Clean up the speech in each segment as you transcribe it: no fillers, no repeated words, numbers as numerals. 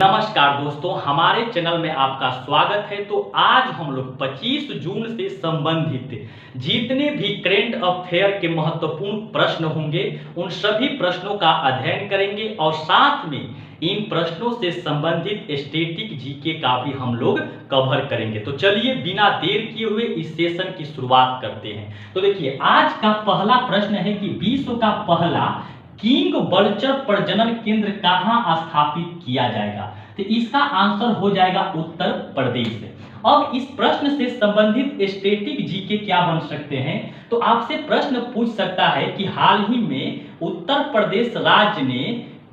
नमस्कार दोस्तों, हमारे चैनल में आपका स्वागत है। तो आज हम लोग 25 जून से संबंधित जितने भी करेंट अफेयर के महत्वपूर्ण प्रश्न होंगे उन सभी प्रश्नों का अध्ययन करेंगे और साथ में इन प्रश्नों से संबंधित स्टैटिक जीके का भी हम लोग कवर करेंगे। तो चलिए बिना देर किए हुए इस सेशन की शुरुआत करते हैं। तो देखिए, आज का पहला प्रश्न है कि विश्व का पहला किंग बर्चर प्रजनन केंद्र कहां स्थापित किया जाएगा? तो इसका आंसर हो जाएगा उत्तर प्रदेश। अब इस प्रश्न से संबंधित स्टैटिक जीके क्या बन सकते हैं? तो आपसे प्रश्न पूछ सकता है कि हाल ही में उत्तर प्रदेश राज्य ने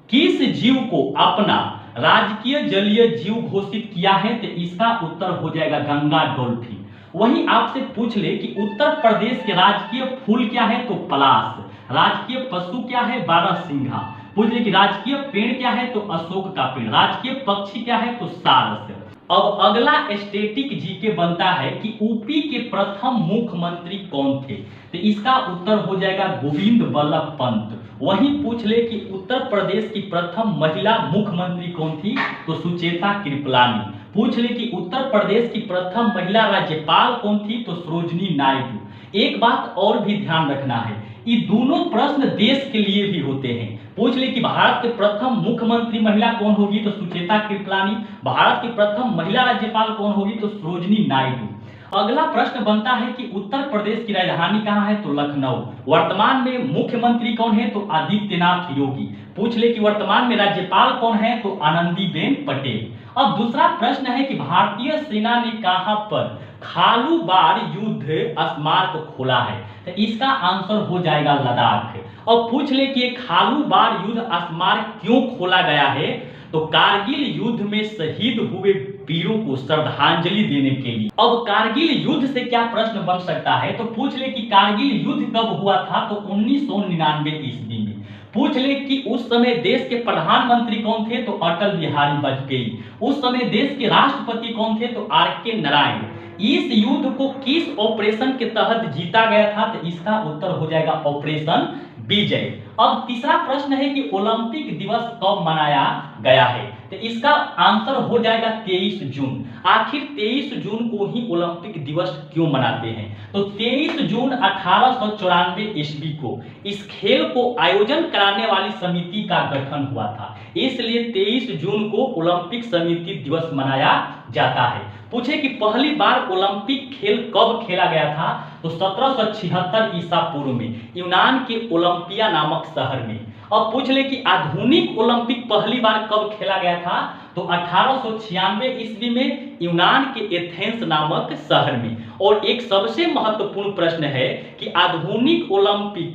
किस जीव को अपना राजकीय जलीय जीव घोषित किया है? तो इसका उत्तर हो जाएगा गंगा डॉल्फिन। वहीं आपसे पूछ ले कि उत्तर प्रदेश के राजकीय फूल क्या है? तो पलाश। राजकीय पशु क्या है? बारहसिंघा। पूछ ले कि राजकीय पेड़ क्या है? तो अशोक का पेड़। राजकीय पक्षी क्या है? तो सारस। अब अगला स्टैटिक जीके बनता है कि यूपी के प्रथम मुख्यमंत्री कौन थे? तो इसका उत्तर हो जाएगा गोविंद बल्लभ पंत। वहीं पूछ ले कि उत्तर प्रदेश की प्रथम महिला मुख्यमंत्री कौन थी? तो सुचेता कृपलानी। पूछ ले कि उत्तर प्रदेश की प्रथम महिला राज्यपाल कौन थी? तो सरोजिनी नायडू। एक बात और भी ध्यान रखना है, ये दोनों प्रश्न देश के लिए भी होते हैं। पूछ ले कि भारत के प्रथम मुख्यमंत्री महिला कौन होगी? तो सुचेता कृपलानी। भारत की प्रथम महिला राज्यपाल कौन होगी? तो सरोजिनी नायडू। अगला प्रश्न बनता है कि उत्तर प्रदेश की राजधानी कहाँ है? तो लखनऊ। वर्तमान में मुख्यमंत्री कौन है? तो आदित्यनाथ योगी। पूछ ले कि वर्तमान में राज्यपाल कौन है? तो आनंदीबेन पटेल। अब दूसरा प्रश्न है कि भारतीय सेना ने कहां पर खालूबार युद्ध स्मारक खोला है? तो इसका आंसर हो जाएगा लद्दाख। और पूछ ले कि खालूबार युद्ध स्मारक क्यों खोला गया है? तो कारगिल युद्ध में शहीद हुए वीरों को श्रद्धांजलि देने के लिए। अब कारगिल युद्ध से क्या प्रश्न बन सकता है? तो पूछ ले कि कारगिल युद्ध कब हुआ था? तो 1999 ईस्वी में। पूछ ले कि उस समय देश के प्रधानमंत्री कौन थे? तो अटल बिहारी वाजपेयी। उस समय देश के राष्ट्रपति कौन थे? तो आर.के. नारायण। इस युद्ध को किस ऑपरेशन के तहत जीता गया था? तो इसका उत्तर हो जाएगा ऑपरेशन विजय। अब तीसरा प्रश्न है कि ओलंपिक दिवस कब मनाया गया है? तो इसका आंसर हो जाएगा 23 जून। आखिर 23 जून को ही ओलंपिक दिवस क्यों मनाते हैं? तो 23 जून 1894 ईस्वी को इस खेल को आयोजन कराने वाली समिति का गठन हुआ था, इसलिए 23 जून को ओलंपिक समिति दिवस मनाया जाता है। पूछे कि पहली बार ओलंपिक खेल कब खेला गया था? तो 1776 ईसा पूर्व में यूनान के ओलंपिया नामक शहर में। अब पूछ ले कि आधुनिक ओलंपिक पहली बार कब खेला गया था? तो 1896 ईस्वी में यूनान के एथेंस नामक शहर में। और एक सबसे महत्वपूर्ण प्रश्न है कि आधुनिक ओलंपिक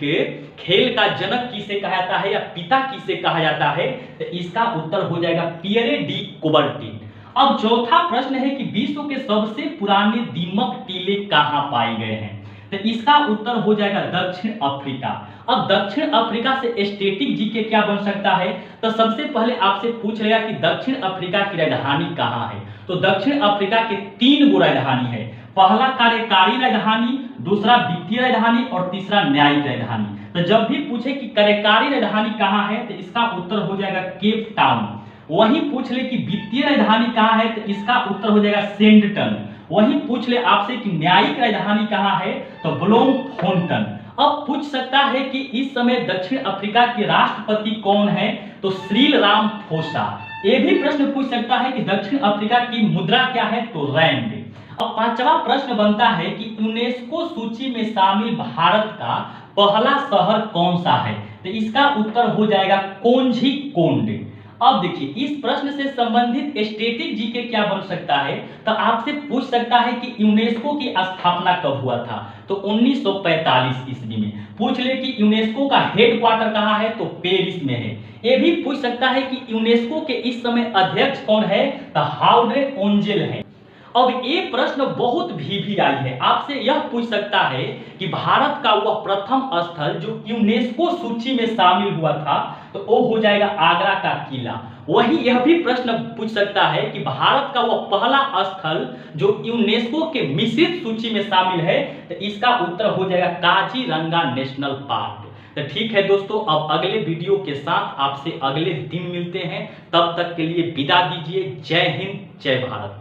खेल का जनक किसे कहा जाता है या पिता किसे कहा जाता है? तो इसका उत्तर हो जाएगा पियरे डी कुबर्टिन। अब चौथा प्रश्न है कि विश्व के सबसे पुराने दीमक टीले कहां पाए गए हैं? तो इसका उत्तर हो जाएगा दक्षिण अफ्रीका। अब दक्षिण अफ्रीका से स्टैटिक जीके क्या बन सकता है? तो सबसे पहले आपसे पूछ लेगा कि दक्षिण अफ्रीका की राजधानी कहां है? तो दक्षिण अफ्रीका के 3 गो राजधानी है। पहला कार्यकारी राजधानी, दूसरा वित्तीय राजधानी और तीसरा न्यायिक राजधानी। तो जब भी पूछे कि कार्यकारी राजधानी कहां है तो इसका उत्तर हो जाएगा केप टाउन। वहीं पूछ ले कि वित्तीय राजधानी कहां है तो इसका उत्तर हो जाएगा सेंटटन। वहीं पूछ ले आपसे कि न्यायिक राजधानी कहां है तो ब्लोमफोंटेन। अब पूछ सकता है कि इस समय दक्षिण अफ्रीका के राष्ट्रपति कौन है? तो सिरिल रामाफोसा। ये भी प्रश्न पूछ सकता है कि दक्षिण अफ्रीका की मुद्रा क्या है? तो रैंड। अब पांचवा प्रश्न बनता है कि यूनेस्को सूची में शामिल भारत का पहला शहर कौन सा है? तो इसका उत्तर हो जाएगा कोझिकोड। अब देखिए, इस प्रश्न से संबंधित स्टैटिक जीके क्या बन सकता है? तो आपसे पूछ सकता है कि यूनेस्को की स्थापना कब हुआ था? तो 1945 ईस्वी में। पूछ ले कि यूनेस्को का हेडक्वार्टर कहां है? तो पेरिस में है। ये भी पूछ सकता है कि यूनेस्को के इस समय अध्यक्ष कौन है? तो हाउडे ओंजेल है। अब ये प्रश्न बहुत भी आई है, आपसे यह पूछ सकता है कि भारत का वह प्रथम स्थल जो यूनेस्को सूची में शामिल हुआ था तो वो हो जाएगा आगरा का किला। वहीं यह भी प्रश्न पूछ सकता है कि भारत का वह पहला स्थल जो यूनेस्को के मिश्रित सूची में शामिल है तो इसका उत्तर हो जाएगा काजीरंगा नेशनल पार्क। तो ठीक है दोस्तों, अब अगले वीडियो के साथ आपसे अगले दिन मिलते हैं। तब तक के लिए विदा दीजिए। जय हिंद, जय भारत।